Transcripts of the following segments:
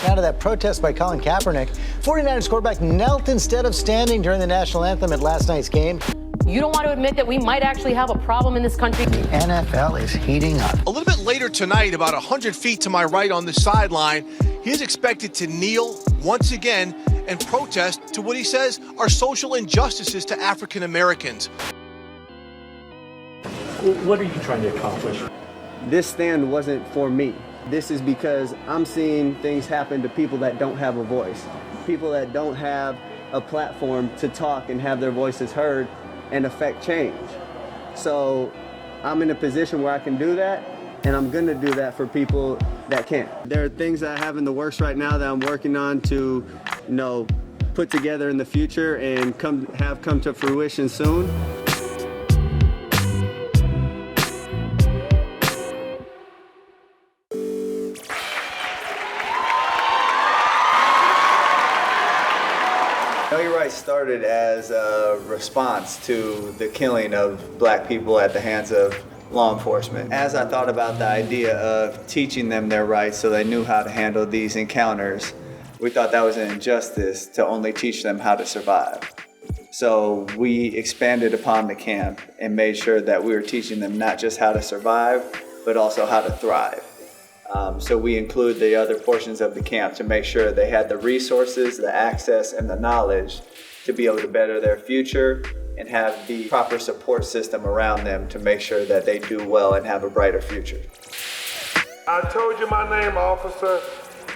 Out of that protest by Colin Kaepernick, 49ers quarterback knelt instead of standing during the national anthem at last night's game. You don't want to admit that we might actually have a problem in this country. The NFL is heating up. A little bit later tonight, about 100 feet to my right on the sideline, he is expected to kneel once again and protest to what he says are social injustices to African Americans. What are you trying to accomplish? This stand wasn't for me. This is because I'm seeing things happen to people that don't have a voice, people that don't have a platform to talk and have their voices heard and affect change. So I'm in a position where I can do that, and I'm gonna do that for people that can't. There are things that I have in the works right now that I'm working on to, put together in the future and come to fruition soon. Know Your Rights started as a response to the killing of black people at the hands of law enforcement. As I thought about the idea of teaching them their rights so they knew how to handle these encounters, we thought that was an injustice to only teach them how to survive. So we expanded upon the camp and made sure that we were teaching them not just how to survive, but also how to thrive. So we include the other portions of the camp to make sure they had the resources, the access, and the knowledge to be able to better their future and have the proper support system around them to make sure that they do well and have a brighter future. I told you my name, officer.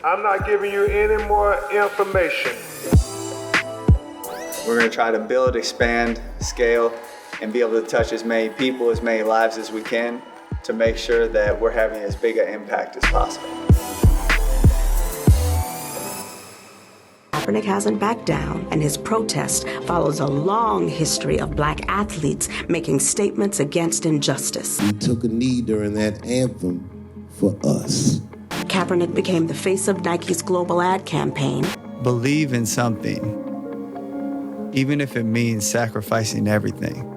I'm not giving you any more information. We're going to try to build, expand, scale, and be able to touch as many people, as many lives as we can, to make sure that we're having as big an impact as possible. Kaepernick hasn't backed down, and his protest follows a long history of black athletes making statements against injustice. He took a knee during that anthem for us. Kaepernick became the face of Nike's global ad campaign. Believe in something, even if it means sacrificing everything.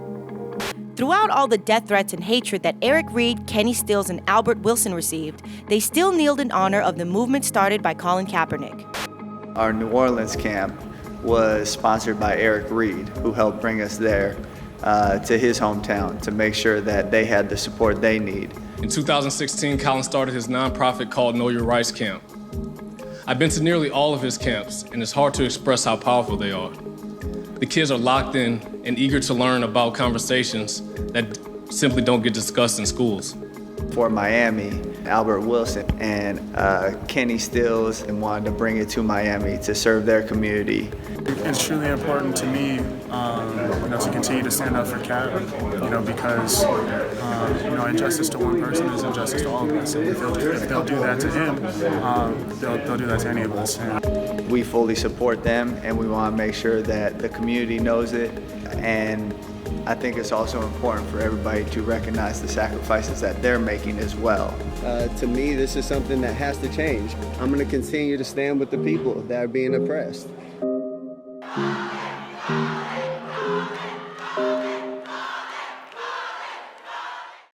Throughout all the death threats and hatred that Eric Reed, Kenny Stills, and Albert Wilson received, they still kneeled in honor of the movement started by Colin Kaepernick. Our New Orleans camp was sponsored by Eric Reed, who helped bring us there to his hometown to make sure that they had the support they need. In 2016, Colin started his nonprofit called Know Your Rights Camp. I've been to nearly all of his camps, and it's hard to express how powerful they are. The kids are locked in and eager to learn about conversations that simply don't get discussed in schools. For Miami, Albert Wilson and Kenny Stills and wanted to bring it to Miami to serve their community. It's truly important to me, to continue to stand up for Cap, because, injustice to one person is injustice to all of us. And if they'll do that to him, they'll do that to any of us. We fully support them, and we want to make sure that the community knows it. And I think it's also important for everybody to recognize the sacrifices that they're making as well. To me, this is something that has to change. I'm going to continue to stand with the people that are being oppressed.